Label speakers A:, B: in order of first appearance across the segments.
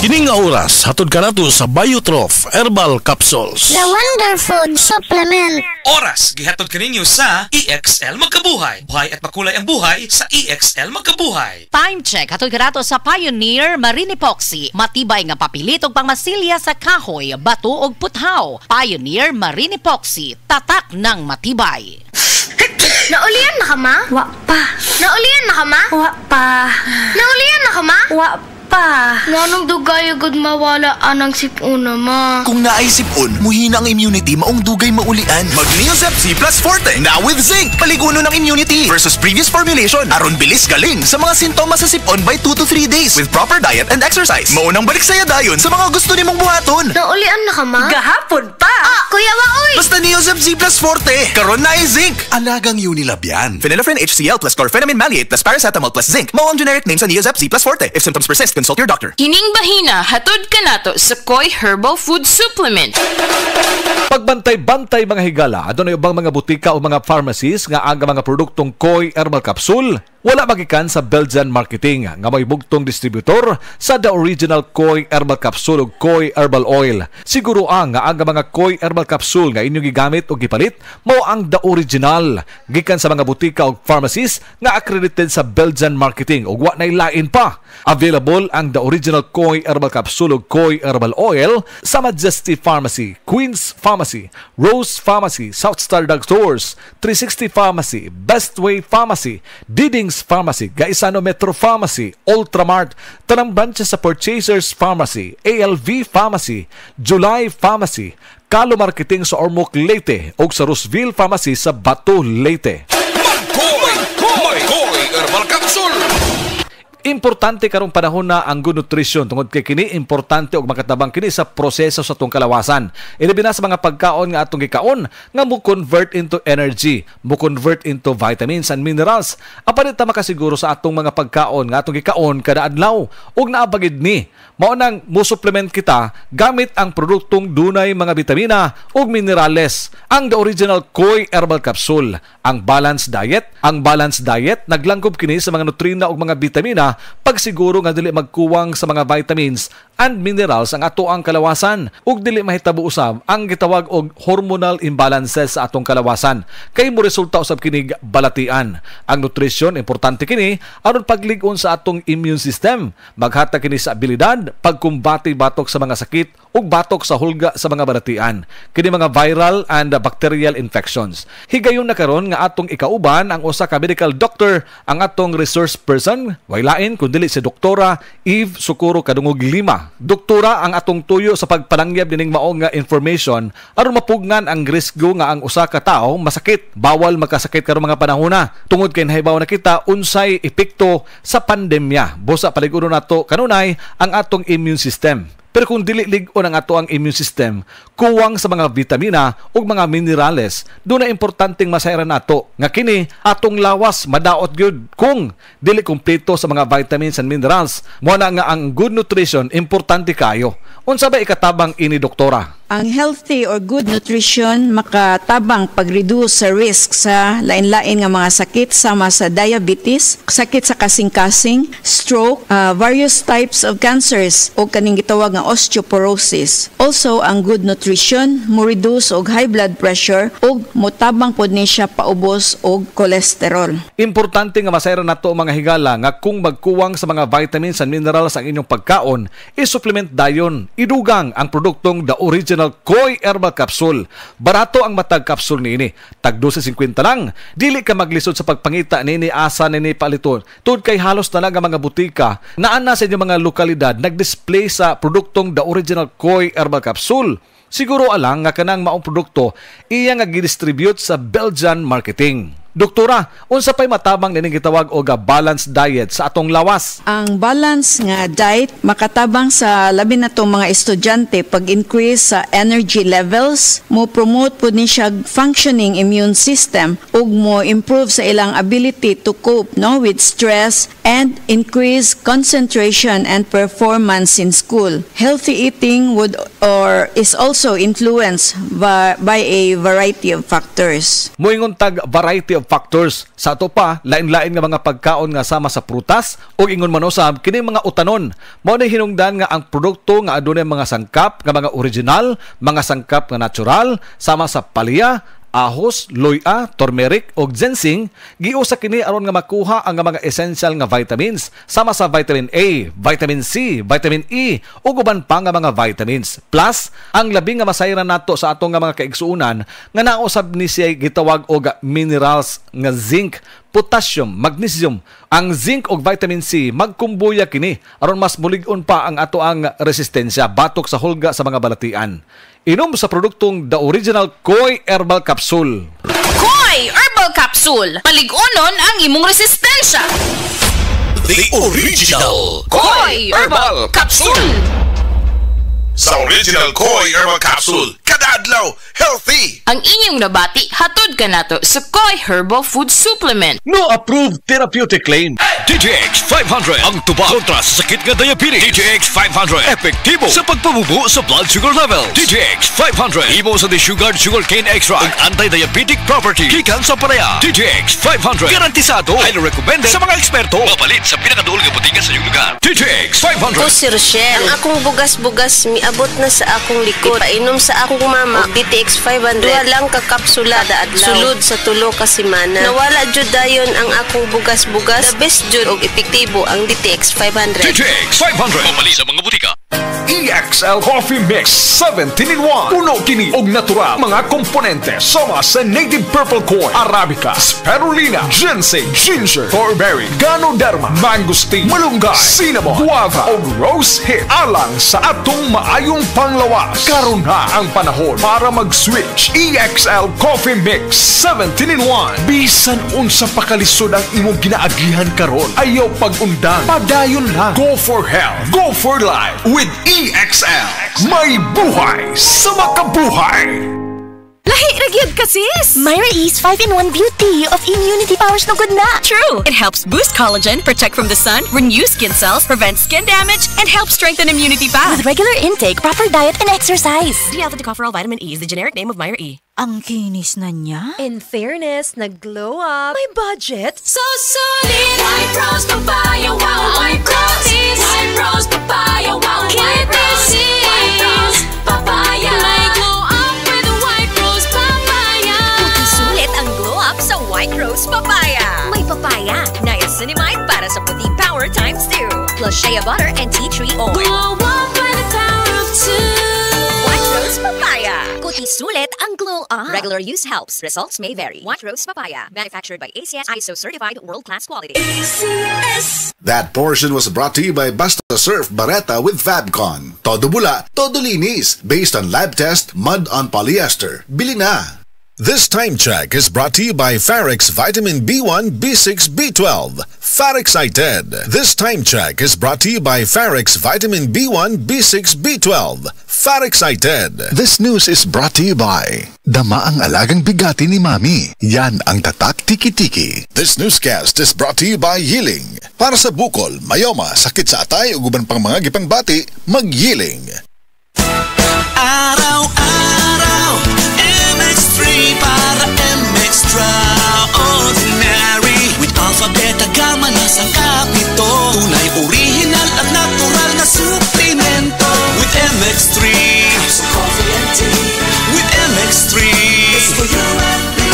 A: Kining nga oras, hatod ka nato sa Biotrof Herbal Capsules.
B: The Wonder Food Supplement.
C: Oras, gihatod ka ninyo sa EXL Magkabuhay. Buhay at makulay ang buhay sa EXL Magkabuhay.
D: Time check, hatod ka nato sa Pioneer Marine Epoxy. Matibay nga papilitog pang masilya sa kahoy, bato ug puthaw. Pioneer Marine Epoxy, tatak ng matibay.
B: Naulian na ka, ma?
E: Wa pa.
B: Naulian na ka, ma?
E: Wa pa.
B: Naulian na ka, ma?
E: Wa pa.
B: Nganong dugay agad mawala anang sipuna, ma?
F: Kung naay sipon, muhina ang immunity, maong dugay maulian. Mag-Neosep C Plus Forte, now with zinc. Paliguno ng immunity versus previous formulation. Aron bilis galing sa mga sintomas sa sipon by 2 to 3 days with proper diet and exercise. Maunang balik saya dayon sa mga gusto nimong buhaton.
B: Naulian na ka, ma?
E: Gahapon pa.
B: Kuya Waoy!
F: Basta Neosep C Plus Forte, karon na ay zinc. Alagang Unilab yan. Phenylephrine HCl plus chlorphenamine maleate plus paracetamol plus zinc. Mao ang generic name sa Neosep C Plus Forte. If symptoms persist, consult your doctor.
G: Kining bahina, hatod ka nato sa Koi Herbal Food Supplement.
H: Pagbantay-bantay mga higala, adunay ubang mga butika o mga pharmacies nga aga mga produktong Koi Herbal Capsule. Wala magikan sa Belgian Marketing nga may bugtong distributor sa the original Koi Herbal Capsule o Koi Herbal Oil. Siguro ang nga aga mga Koi Herbal Capsule nga inyong gigamit o gipalit mao ang the original gikan sa mga butika o pharmacies nga accredited sa Belgian Marketing o wa nay lain pa. Available ang the original Koi Herbal Capsule o Koi Herbal Oil sa Majesty Pharmacy, Queen's Pharmacy, Rose Pharmacy, South Star Drug Stores, 360 Pharmacy, Bestway Pharmacy, Diding's Pharmacy, Gaisano Metro Pharmacy, Ultramart, tanang branches sa Purchasers Pharmacy, ALV Pharmacy, July Pharmacy, Kalo Marketing sa Ormoc, Leyte o sa Roseville Pharmacy sa Bato, Leyte.
C: Koi Herbal Capsule.
H: Importante karong panahon na ang good nutrition tungod kay kini importante og makatabang kini sa proseso sa atong kalawasan. Ilabi na sa mga pagkaon nga atong gikaon nga mo convert into energy, mo convert into vitamins and minerals. Apan ta makasiguro sa atong mga pagkaon nga atong gikaon kada adlaw ug naabagid ni mao nang mo supplement kita gamit ang produktong dunay mga bitamina ug minerales. Ang the original Koi Herbal Capsule, ang balanced diet naglangkob kini sa mga nutrina ug mga bitamina pagsiguro nga dili magkuwang sa mga vitamins and minerals ang ato ang kalawasan ug dili mahitabo usab ang gitawag og hormonal imbalances sa atong kalawasan kay mo resulta usab kini balatian. Ang nutrition importante kini aron paglig-on sa atong immune system, maghatag kini sa abilidad pagkumbati batok sa mga sakit ug batok sa hulga sa mga balatian, kini mga viral and bacterial infections. Higayon na karon nga atong ikauban ang usa ka medical doctor, ang atong resource person, way lain kundi si Doktora Eve Socorro Kadungog Lima. Doktora ang atong tuyo sa pagpalangyab dining maong nga information aron mapugnan ang risgo nga ang usa ka tawo masakit. Bawal magkasakit karong mga panahona tungod kay nahibaw na kita unsay epekto sa pandemya. Busa paliguron nato kanunay ang atong immune system. Pero kung dili lig-on ang ato ang immune system, kuwang sa mga vitamina ug mga minerales, doon na importanteng masayran nato nga kini atong lawas madaot gyud kung dili kumpleto sa mga vitamins and minerals. Mo na nga ang good nutrition importante kayo. Unsa ba ikatabang ini, doktora?
E: Ang healthy or good nutrition makatabang pag-reduce sa risk sa lain-lain nga mga sakit sama sa diabetes, sakit sa kasing-kasing, stroke, various types of cancers o kaning gitawag nga osteoporosis. Also, ang good nutrition mo reduce og high blood pressure ug motabang pod ni siya paubos og cholesterol.
H: Importante nga masayran nato mga higala nga kung magkuwang sa mga vitamins and minerals ang inyong pagkaon, i-supplement dayon. Idugang ang produktong the original Koi Herbal Capsule. Barato ang matag capsule niini. Tag 12.50 lang. Dili ka maglisod sa pagpangita niini asa niini paliton. Tud kay halos talaga mga butika naa na sa inyong mga lokalidad nag-display sa produktong the original Koi Herbal Capsule. Siguro alang nga kanang maong produkto iya nga gi-distribute sa Belgian Marketing. Doktora, unsa pay matabang nining gitawag og balanced diet sa atong lawas?
E: Ang balance nga diet makatabang sa labi na tong mga estudyante pag-increase sa energy levels, mo promote po ni siya functioning immune system ug mo improve sa ilang ability to cope with stress and increase concentration and performance in school. Healthy eating is also influenced by a variety of factors.
H: Moingon tag variety of og factors. Sa ato pa, lain-lain nga mga pagkaon nga sama sa prutas o ingon man usab kini mga utanon. Mao ni hinungdan nga ang produkto nga adunay mga sangkap nga mga original, mga sangkap nga natural sama sa palya, ahos, loya, turmeric o ginseng, giusa kini aron nga makuha ang mga essential nga vitamins sama sa vitamin A, vitamin C, vitamin E ug uban pa nga mga vitamins. Plus, ang labi nga masayran nato sa atong nga mga kaigsuonan nga nausab ni siya gitawag og minerals nga zinc, potassium, magnesium. Ang zinc ug vitamin C magkumbuya kini aron mas mulig-on pa ang ato ang resistensya batok sa hulga sa mga balatian. Inom sa produktong The Original Koi Herbal Capsule.
G: Koi Herbal Capsule. Paligunon ang imong resistensya.
A: The Original
G: Koi Herbal Capsule.
A: Sa Original Koi Herbal Capsule, kada adlaw healthy.
G: Ang inyong nabati, hatod ka nato sa Koi Herbal Food Supplement.
A: No approved therapeutic claim. DTX 500 ang tuba kontra sa sakit nga diabetes. DTX 500 epektibo sa pagpabubo sa blood sugar level. DTX 500 imo sa desugared sugarcane extract ang anti-diabetic property gikan sa palaya. DTX 500 garantisado, highly recommended sa mga eksperto. Mapalit sa pinakaduol nga butingan sa iyong lugar. DTX 500.
I: Ako si Rochelle. Ang akong bugas-bugas miabot na sa akong likod. Painom sa akong mama DTX 500. Duha lang ka kapsula da adlaw. Sulod sa tulo ka semana. Nawala jud dayon ang akong bugas-bugas. The best jud og epektibo ang DTX 500.
A: DTX 500 mapali sa mga butika.
J: EXL Coffee Mix 17-in-1. Puno kini og natural mga komponente sama sa native purple corn, arabica, spirulina, ginseng, ginger, thornberry, ganoderma, mangosteen, malunggay, cinnamon, guava ug rose hip alang sa atong maayong panglawas. Karon na ang panahon para mag-switch. EXL Coffee Mix 17-in-1. Bisan unsa pa kalisod ang imong ginaagihan karon, ayaw pag-undang, padayon lang. Go for health, go for life with EXL. May buhay sa makabuhay.
K: Lahi ragyod ka sis! Myra E's 5-in-1 Beauty of Immunity Powers no good na! True! It helps boost collagen, protect from the sun, renew skin cells, prevent skin damage, and help strengthen immunity pa! With regular intake, proper diet, and exercise! D-alpha tocopherol vitamin E is the generic name of Myra E.
L: Ang kinis na niya.
M: In fairness, nag-glow up. May budget.
N: So solid! White Rose Papaya, wow! White Rose! White Rose Papaya, wow! White Rose! White Rose Papaya! May glow up with White Rose Papaya!
K: Puti sulit ang glow up sa White Rose Papaya. May papaya, niacinamide para sa puti power times 2. Plus shea butter and tea tree oil.
N: Glow up by the power of 2.
K: White Rose Papaya. Kuti sulit ang glow up. Regular use helps. Results may vary. White Rose Papaya. Manufactured by ACS ISO certified world-class quality.
N: ACS.
O: That portion was brought to you by Basta Surf Bareta with Fabcon. Todo bula, todo linis. Based on lab test, mud on polyester. Bili na!
P: This time check is brought to you by Farix Vitamin B1, B6, B12. Farixcited. This time check is brought to you by Farix Vitamin B1, B6, B12. Farixcited.
Q: This news is brought to you by Dama ang alagang bigati ni Mami. Yan ang tatak tiki-tiki.
P: This newscast is brought to you by Yiling. Para sa bukol, mayoma, sakit sa atay o guban pang mga gipangbati, mag-Yiling.
R: Araw-araw MX3 para extraordinary. With alpha, beta, gamma na sangkap nito. Tunay, original at natural na suplemento. With MX3 so coffee and tea. With MX3 it's for you and me.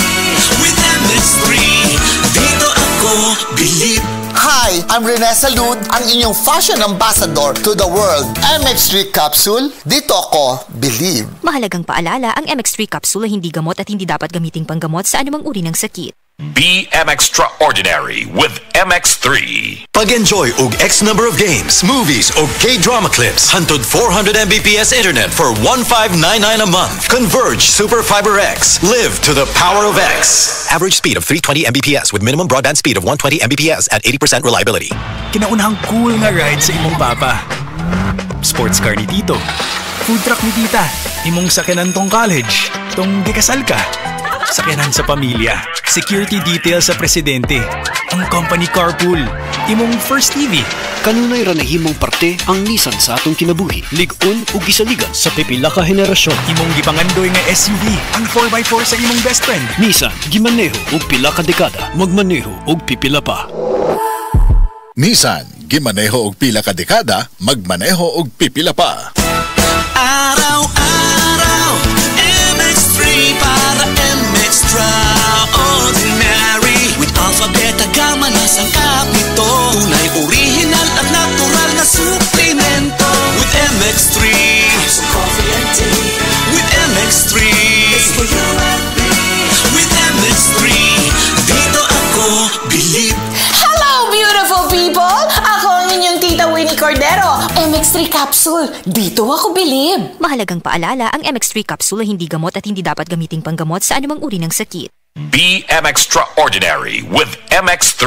R: With MX3 dito ako believe.
S: Hi, I'm Rene Salud, ang inyong fashion ambassador to the world. MX3 Capsule, dito ako believe.
K: Mahalagang paalala, ang MX3 Capsule ay hindi gamot at hindi dapat gamiting panggamot sa anumang uri ng sakit.
T: Be extraordinary with MX3.
F: Pag-enjoy og X number of games, movies o K-drama clips. Hantod 400 Mbps internet for 1599 a month. Converge Super Fiber X. Live to the power of X.
U: Average speed of 320 Mbps with minimum broadband speed of 120 Mbps at 80% reliability.
V: Kinaunahang cool nga ride sa imong papa. Sports car ni Tito. Food truck ni Tita. Imong sakyanan tong college. Tong dikasal ka. Sakyanan sa pamilya. Security detail sa presidente. Ang company carpool. Imong first TV.
B: Kanunay ra nahimong parte ang Nissan sa atong kinabuhi. Lig-on ug gisaligan sa pipila ka henerasyon.
V: Imong gipangandoy nga SUV, ang 4x4 sa imong best friend.
B: Nissan gimaneho og pila ka dekada, magmaneho og pipila pa.
Q: Nissan, gimaneho og pila ka dekada, magmaneho og pipila pa.
R: Araw-araw, MX3 para MX-Traordinary. With Alpha, Beta, Gamma na sangkap nito. Tunay, original at natural na suplemento. With MX3, so coffee and tea. With MX3, it's for you and me. With MX3, dito ako believe.
D: Hello, beautiful people! Ako ang inyong tita Winnie Cordero. MX3 Capsule. Dito ako bilib.
K: Mahalagang paalala, ang MX3 Capsule ay hindi gamot at hindi dapat gamiting panggamot sa anumang uri ng sakit.
T: Be MX Extraordinary with MX3.